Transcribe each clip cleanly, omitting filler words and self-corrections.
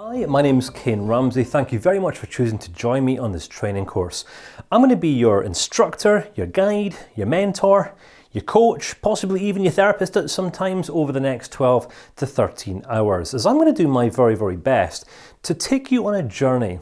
Hi, my name's Kane Ramsey. Thank you very much for choosing to join me on this training course. I'm going to be your instructor, your guide, your mentor, your coach, possibly even your therapist at sometimes over the next 12 to 13 hours, as I'm going to do my very best to take you on a journey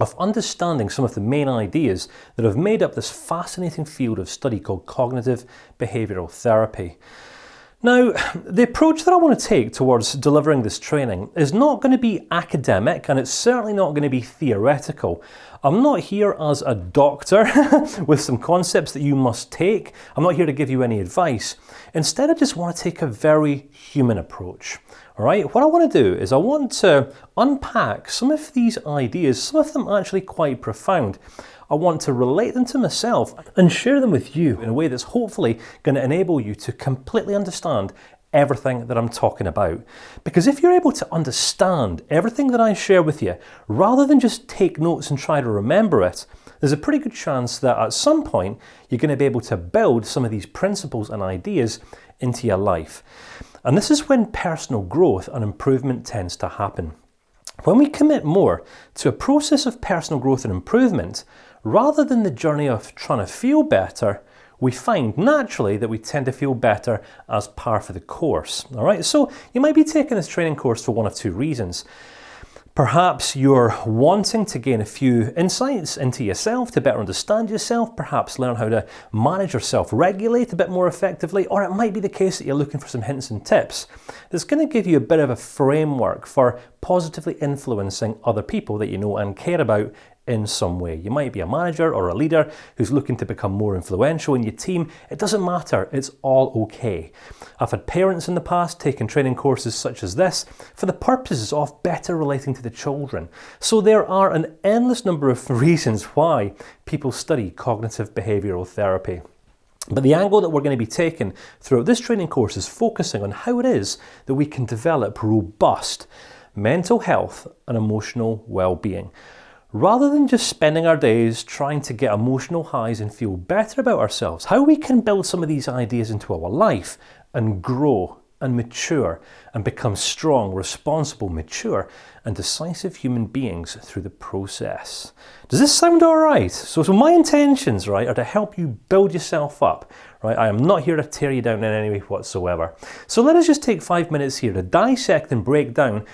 of understanding some of the main ideas that have made up this fascinating field of study called cognitive behavioural therapy. Now, the approach that I want to take towards delivering this training is not going to be academic, and it's certainly not going to be theoretical. I'm not here as a doctor with some concepts that you must take. I'm not here to give you any advice. Instead, I just want to take a very human approach. All right, what I want to do is I want to unpack some of these ideas, some of them actually quite profound. I want to relate them to myself and share them with you in a way that's hopefully going to enable you to completely understand everything that I'm talking about. Because if you're able to understand everything that I share with you, rather than just take notes and try to remember it, there's a pretty good chance that at some point you're going to be able to build some of these principles and ideas into your life. And this is when personal growth and improvement tends to happen. When we commit more to a process of personal growth and improvement, rather than the journey of trying to feel better, we find naturally that we tend to feel better as par for the course. All right, so you might be taking this training course for one of two reasons. Perhaps you're wanting to gain a few insights into yourself, to better understand yourself, perhaps learn how to manage yourself, regulate a bit more effectively, or it might be the case that you're looking for some hints and tips that's going to give you a bit of a framework for positively influencing other people that you know and care about in some way. You might be a manager or a leader who's looking to become more influential in your team. It doesn't matter, it's all okay. I've had parents in the past taking training courses such as this for the purposes of better relating to the children. So there are an endless number of reasons why people study cognitive behavioural therapy. But the angle that we're going to be taking throughout this training course is focusing on how it is that we can develop robust mental health and emotional well-being. Rather than just spending our days trying to get emotional highs and feel better about ourselves, how we can build some of these ideas into our life and grow and mature and become strong, responsible, mature and decisive human beings through the process. Does this sound all right? So my intentions, right, are to help you build yourself up, right? I am not here to tear you down in any way whatsoever. So let us just take 5 minutes here to dissect and break down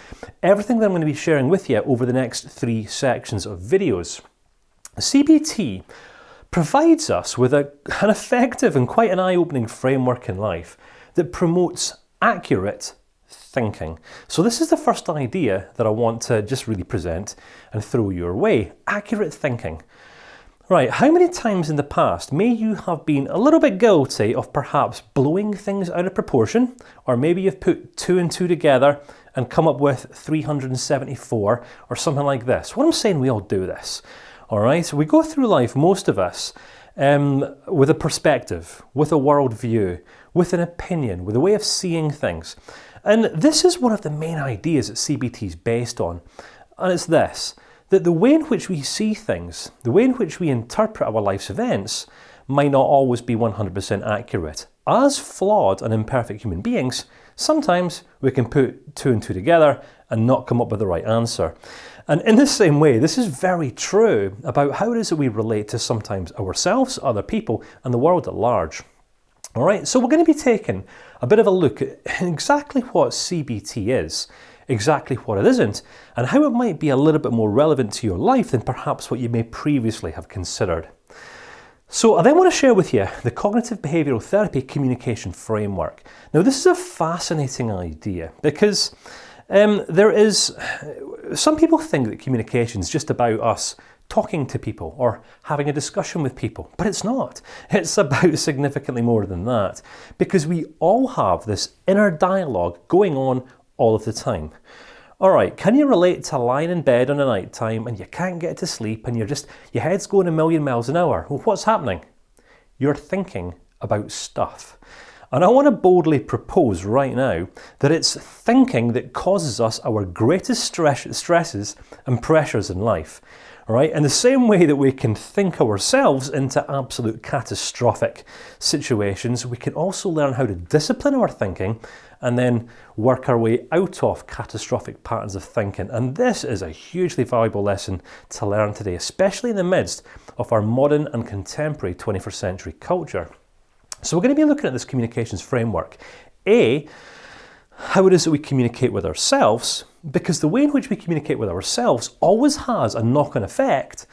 everything that I'm going to be sharing with you over the next 3 sections of videos. CBT provides us with an effective and quite an eye-opening framework in life that promotes accurate thinking. So this is the first idea that I want to just really present and throw your way. Accurate thinking. Right, how many times in the past may you have been a little bit guilty of perhaps blowing things out of proportion, or maybe you've put 2 and 2 together and come up with 374 or something like this. What I'm saying, we all do this. All right, so we go through life, most of us, with a perspective, with a worldview, with an opinion, with a way of seeing things. And this is one of the main ideas that CBT is based on. And it's this, that the way in which we see things, the way in which we interpret our life's events, might not always be 100% accurate. As flawed and imperfect human beings, sometimes we can put 2 and 2 together and not come up with the right answer. And in the same way, this is very true about how it is that we relate to sometimes ourselves, other people, and the world at large. All right, so we're going to be taking a bit of a look at exactly what CBT is, exactly what it isn't, and how it might be a little bit more relevant to your life than perhaps what you may previously have considered. So I then want to share with you the Cognitive Behavioural Therapy Communication Framework. Now this is a fascinating idea because some people think that communication is just about us talking to people or having a discussion with people, but it's not. It's about significantly more than that, because we all have this inner dialogue going on all of the time. All right, can you relate to lying in bed on a night time and you can't get to sleep and your head's going a million miles an hour? Well, what's happening? You're thinking about stuff. And I want to boldly propose right now that it's thinking that causes us our greatest stresses and pressures in life. All right, in the same way that we can think ourselves into absolute catastrophic situations, we can also learn how to discipline our thinking and then work our way out of catastrophic patterns of thinking. And this is a hugely valuable lesson to learn today, especially in the midst of our modern and contemporary 21st century culture. So we're going to be looking at this communications framework. A, how it is that we communicate with ourselves, because the way in which we communicate with ourselves always has a knock-on effect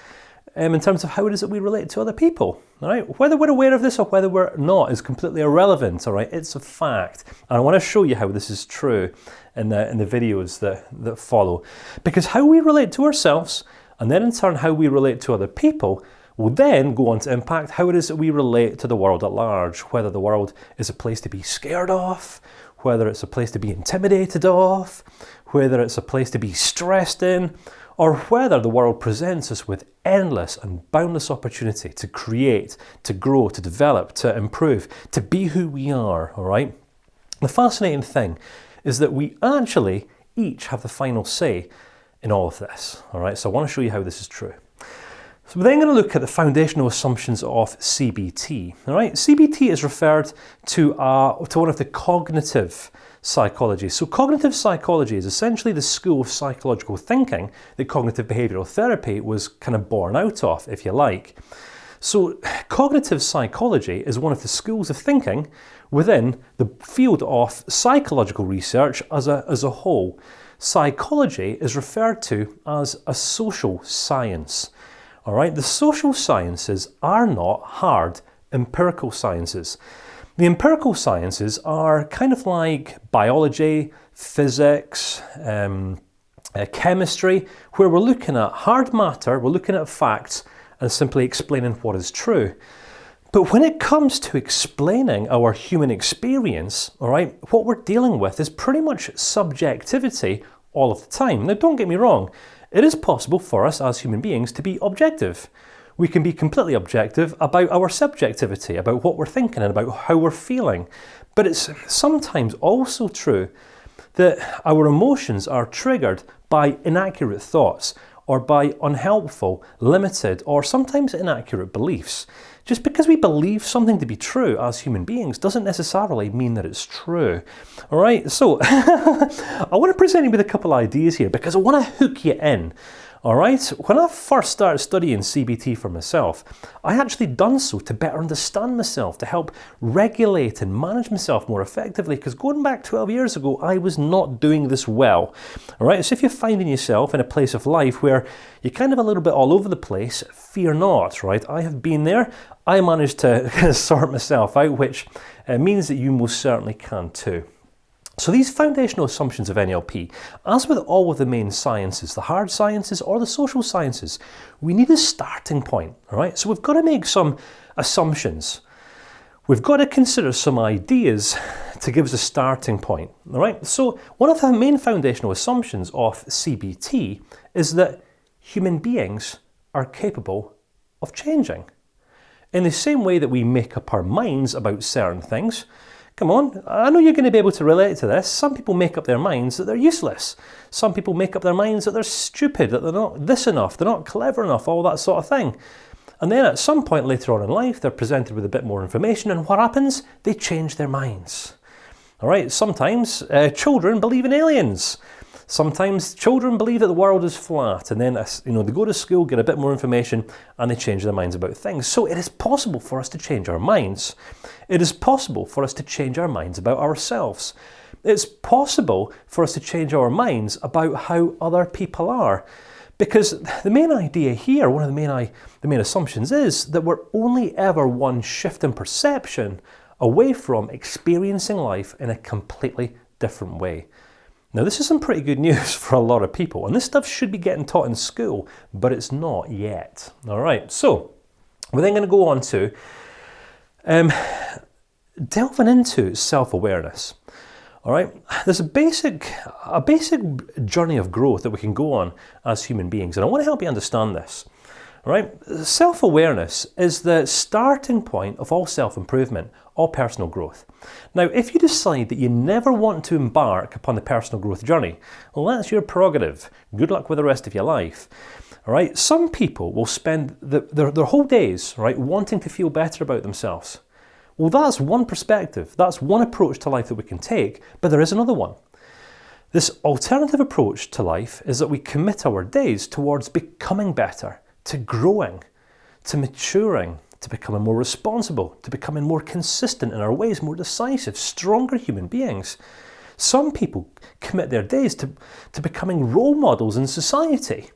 in terms of how it is that we relate to other people. All right? Whether we're aware of this or whether we're not is completely irrelevant. All right? It's a fact. And I want to show you how this is true in the videos that follow. Because how we relate to ourselves, and then in turn how we relate to other people, will then go on to impact how it is that we relate to the world at large, whether the world is a place to be scared of, whether it's a place to be intimidated of, whether it's a place to be stressed in, or whether the world presents us with endless and boundless opportunity to create, to grow, to develop, to improve, to be who we are, all right? The fascinating thing is that we actually each have the final say in all of this, all right? So I want to show you how this is true. So we're then going to look at the foundational assumptions of CBT. All right, CBT is referred to one of the cognitive psychology. So cognitive psychology is essentially the school of psychological thinking that cognitive behavioural therapy was kind of born out of, if you like. So cognitive psychology is one of the schools of thinking within the field of psychological research as a whole. Psychology is referred to as a social science. All right, the social sciences are not hard empirical sciences. The empirical sciences are kind of like biology, physics, chemistry, where we're looking at hard matter, we're looking at facts, and simply explaining what is true. But when it comes to explaining our human experience, all right, what we're dealing with is pretty much subjectivity all of the time. Now, don't get me wrong. It is possible for us as human beings to be objective. We can be completely objective about our subjectivity, about what we're thinking and about how we're feeling. But it's sometimes also true that our emotions are triggered by inaccurate thoughts or by unhelpful, limited, or sometimes inaccurate beliefs. Just because we believe something to be true as human beings doesn't necessarily mean that it's true. All right, so I want to present you with a couple ideas here because I want to hook you in. All right, when I first started studying CBT for myself, I actually done so to better understand myself, to help regulate and manage myself more effectively, because going back 12 years ago, I was not doing this well. All right, so if you're finding yourself in a place of life where you're kind of a little bit all over the place, fear not, right? I have been there. I managed to kind of sort myself out, which means that you most certainly can too. So these foundational assumptions of NLP, as with all of the main sciences, the hard sciences or the social sciences, we need a starting point, all right? So we've got to make some assumptions. We've got to consider some ideas to give us a starting point, all right? So one of the main foundational assumptions of CBT is that human beings are capable of changing. In the same way that we make up our minds about certain things, come on, I know you're going to be able to relate to this. Some people make up their minds that they're useless. Some people make up their minds that they're stupid, that they're not this enough, they're not clever enough, all that sort of thing. And then at some point later on in life, they're presented with a bit more information, and what happens? They change their minds. All right, sometimes children believe in aliens. Sometimes children believe that the world is flat, and then they go to school, get a bit more information, and they change their minds about things. So it is possible for us to change our minds. It is possible for us to change our minds about ourselves. It's possible for us to change our minds about how other people are. Because the main idea here, one of the main assumptions is that we're only ever one shift in perception away from experiencing life in a completely different way. Now, this is some pretty good news for a lot of people, and this stuff should be getting taught in school, but it's not yet. All right, so we're then going to go on to delving into self-awareness. All right, there's a basic journey of growth that we can go on as human beings, and I want to help you understand this. All right, self-awareness is the starting point of all self-improvement, all personal growth. Now, if you decide that you never want to embark upon the personal growth journey, well, that's your prerogative. Good luck with the rest of your life. All right, some people will spend their whole days, right, wanting to feel better about themselves. Well, that's one perspective, that's one approach to life that we can take, but there is another one. This alternative approach to life is that we commit our days towards becoming better, to growing, to maturing, to becoming more responsible, to becoming more consistent in our ways, more decisive, stronger human beings. Some people commit their days to becoming role models in society.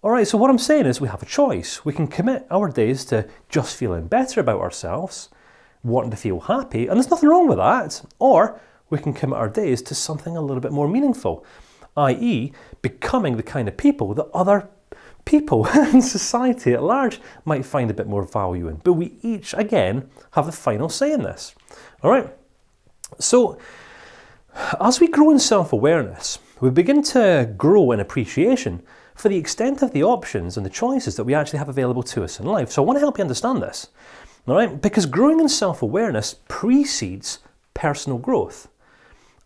All right, so what I'm saying is we have a choice. We can commit our days to just feeling better about ourselves, wanting to feel happy, and there's nothing wrong with that. Or we can commit our days to something a little bit more meaningful, i.e. becoming the kind of people that other people in society at large might find a bit more value in. But we each, again, have the final say in this. All right, so as we grow in self-awareness, we begin to grow in appreciation for the extent of the options and the choices that we actually have available to us in life. So I want to help you understand this, all right? Because growing in self-awareness precedes personal growth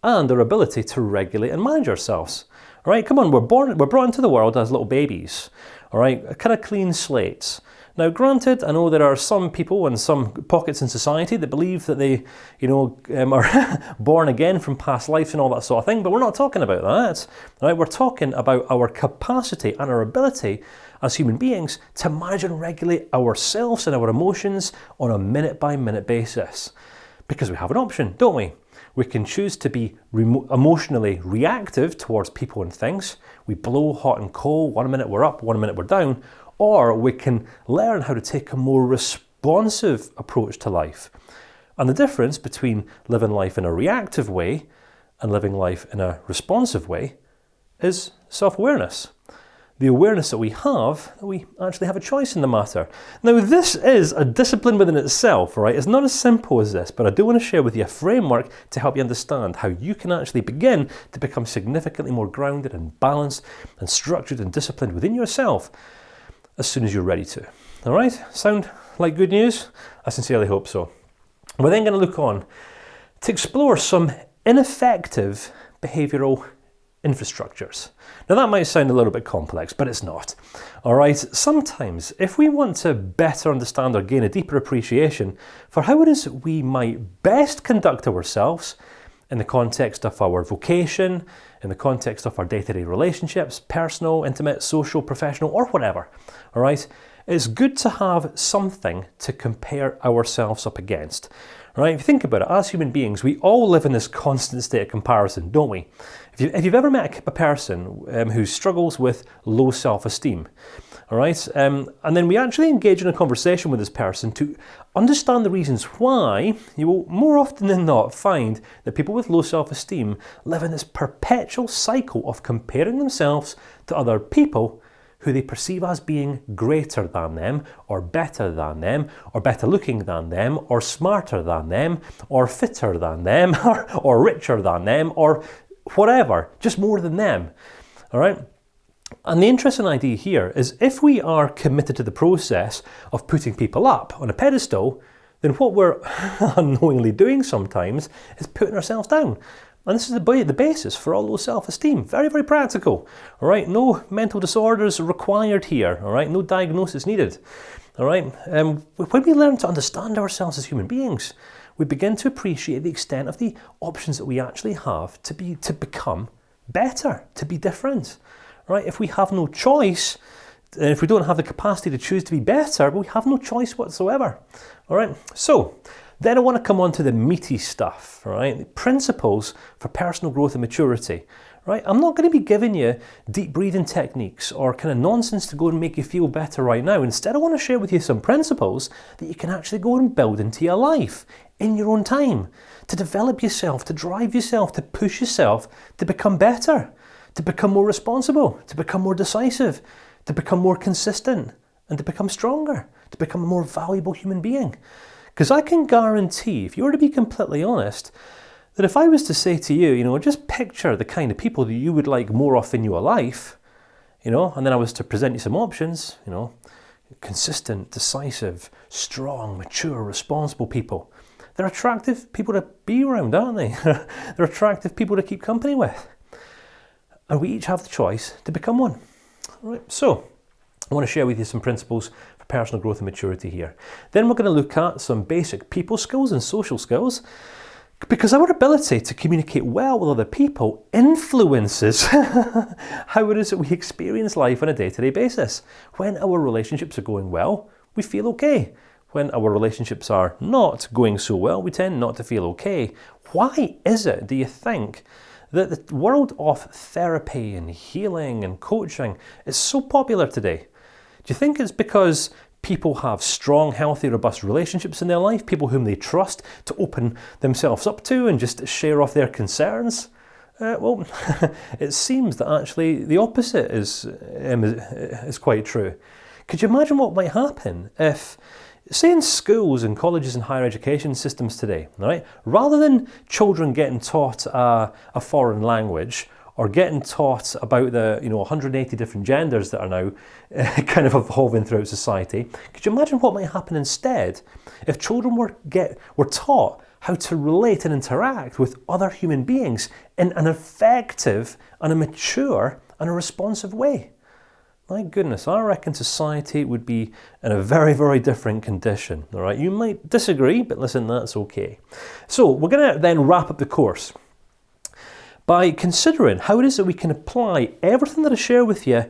and our ability to regulate and manage ourselves. All right, come on, we're brought into the world as little babies, all right, kind of clean slates. Now, granted, I know there are some people and some pockets in society that believe that they, are born again from past lives and all that sort of thing, but we're not talking about that. Right? We're talking about our capacity and our ability as human beings to manage and regulate ourselves and our emotions on a minute-by-minute basis. Because we have an option, don't we? We can choose to be emotionally reactive towards people and things. We blow hot and cold. 1 minute we're up, 1 minute we're down. Or we can learn how to take a more responsive approach to life. And the difference between living life in a reactive way and living life in a responsive way is self-awareness. The awareness that we actually have a choice in the matter. Now, this is a discipline within itself, right? It's not as simple as this, but I do want to share with you a framework to help you understand how you can actually begin to become significantly more grounded and balanced and structured and disciplined within yourself as soon as you're ready to. All right? Sound like good news? I sincerely hope so. We're then going to look on to explore some ineffective behavioural infrastructures. Now that might sound a little bit complex, but it's not. All right? Sometimes if we want to better understand or gain a deeper appreciation for how it is we might best conduct ourselves in the context of our vocation, in the context of our day-to-day relationships, personal, intimate, social, professional, or whatever, all right? It's good to have something to compare ourselves up against, all right? If you think about it, as human beings, we all live in this constant state of comparison, don't we? If you've ever met a person who struggles with low self-esteem, all right, and then we actually engage in a conversation with this person to understand the reasons why, you will more often than not find that people with low self-esteem live in this perpetual cycle of comparing themselves to other people who they perceive as being greater than them, or better than them, or better looking than them, or smarter than them, or fitter than them, or richer than them, or whatever, just more than them, all right? And the interesting idea here is if we are committed to the process of putting people up on a pedestal, then what we're unknowingly doing sometimes is putting ourselves down. And this is the basis for all low self-esteem. Very, very practical. All right, no mental disorders required here. All right, no diagnosis needed. All right, when we learn to understand ourselves as human beings, we begin to appreciate the extent of the options that we actually have to become better, to be different. Right? If we have no choice, and if we don't have the capacity to choose to be better, we have no choice whatsoever. All right. So then I want to come on to the meaty stuff. All right. The principles for personal growth and maturity. Right. I'm not going to be giving you deep breathing techniques or kind of nonsense to go and make you feel better right now. Instead, I want to share with you some principles that you can actually go and build into your life in your own time, to develop yourself, to drive yourself, to push yourself to become better, to become more responsible, to become more decisive, to become more consistent, and to become stronger, to become a more valuable human being. Because I can guarantee, if you were to be completely honest, that if I was to say to you, just picture the kind of people that you would like more of in your life, and then I was to present you some options, consistent, decisive, strong, mature, responsible people. They're attractive people to be around, aren't they? They're attractive people to keep company with. And we each have the choice to become one. All right, so I want to share with you some principles for personal growth and maturity here. Then we're going to look at some basic people skills and social skills, because our ability to communicate well with other people influences how it is that we experience life on a day-to-day basis. When our relationships are going well, we feel okay. When our relationships are not going so well, we tend not to feel okay. Why is it, do you think, that the world of therapy and healing and coaching is so popular today? Do you think it's because people have strong, healthy, robust relationships in their life, people whom they trust to open themselves up to and just share off their concerns? Well, it seems that actually the opposite is quite true. Could you imagine what might happen if, say in schools and colleges and higher education systems today, right, rather than children getting taught a foreign language or getting taught about the 180 different genders that are now kind of evolving throughout society, could you imagine what might happen instead if children were taught how to relate and interact with other human beings in an effective and a mature and a responsive way? My goodness, I reckon society would be in a very, very different condition. All right, you might disagree, but listen, that's okay. So we're going to then wrap up the course by considering how it is that we can apply everything that I share with you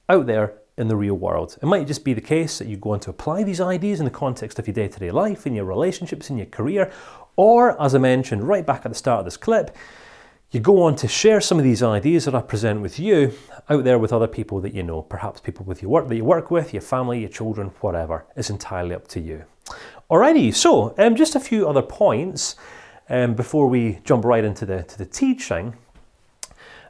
out there in the real world. It might just be the case that you go on to apply these ideas in the context of your day-to-day life, in your relationships, in your career, or as I mentioned right back at the start of this clip, you go on to share some of these ideas that I present with you out there with other people that you know, perhaps people that you work with, your family, your children, whatever. It's entirely up to you. Alrighty, so just a few other points before we jump right into the teaching.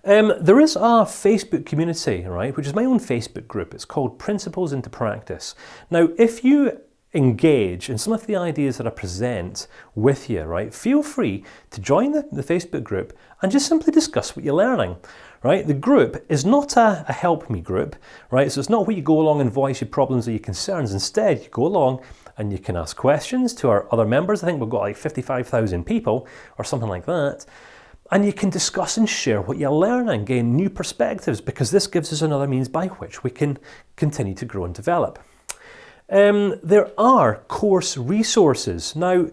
There is a Facebook community, right, which is my own Facebook group. It's called Principles into Practice. Now, if you engage in some of the ideas that I present with you, right, feel free to join the Facebook group and just simply discuss what you're learning, right? The group is not a help me group, right? So it's not where you go along and voice your problems or your concerns. Instead, you go along and you can ask questions to our other members. I think we've got like 55,000 people or something like that. And you can discuss and share what you're learning, gain new perspectives, because this gives us another means by which we can continue to grow and develop. There are course resources. Now,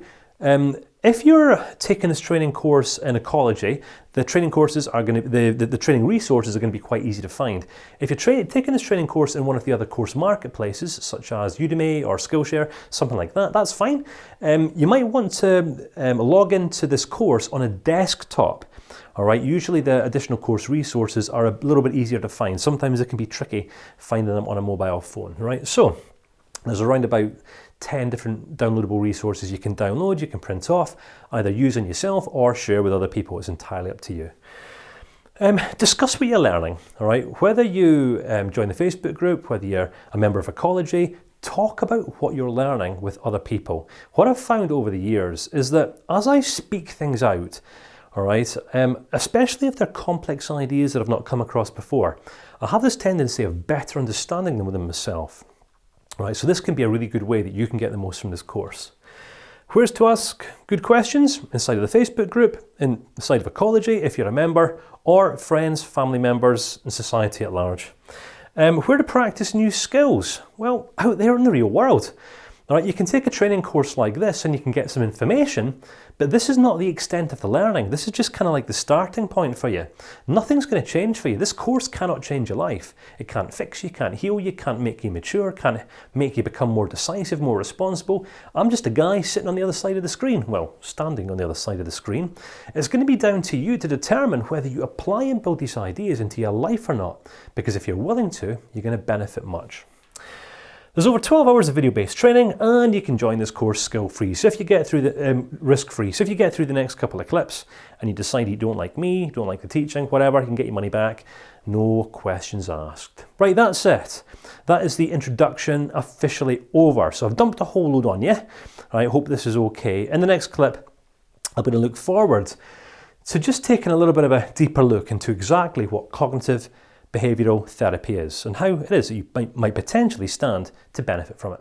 if you're taking this training course in Achology, the training courses are going to the training resources are going to be quite easy to find. If you're taking this training course in one of the other course marketplaces, such as Udemy or Skillshare, something like that, that's fine. You might want to log into this course on a desktop. All right, usually the additional course resources are a little bit easier to find. Sometimes it can be tricky finding them on a mobile phone, right? So there's around about 10 different downloadable resources you can download, you can print off, either use on yourself or share with other people. It's entirely up to you. Discuss what you're learning, all right? Whether you join the Facebook group, whether you're a member of Achology, talk about what you're learning with other people. What I've found over the years is that as I speak things out, all right, especially if they're complex ideas that I've not come across before, I have this tendency of better understanding them within myself. Right, so this can be a really good way that you can get the most from this course. Where's to ask good questions? Inside of the Facebook group, inside of Achology if you're a member, or friends, family members, and society at large. Where to practice new skills? Well, out there in the real world. All right, you can take a training course like this and you can get some information, but this is not the extent of the learning. This is just kind of like the starting point for you. Nothing's going to change for you. This course cannot change your life. It can't fix you, can't heal you, can't make you mature, can't make you become more decisive, more responsible. I'm just a guy sitting on the other side of the screen. Well, standing on the other side of the screen. It's going to be down to you to determine whether you apply and build these ideas into your life or not, because if you're willing to, you're going to benefit much. There's over 12 hours of video-based training, and you can join this course skill-free. So if you get through the risk-free. So if you get through the next couple of clips and you decide you don't like me, don't like the teaching, whatever, you can get your money back. No questions asked. Right, that's it. That is the introduction officially over. So I've dumped a whole load on you. I hope this is okay. In the next clip, I'm going to look forward to just taking a little bit of a deeper look into exactly what cognitive behavioural therapy is and how it is that you might potentially stand to benefit from it.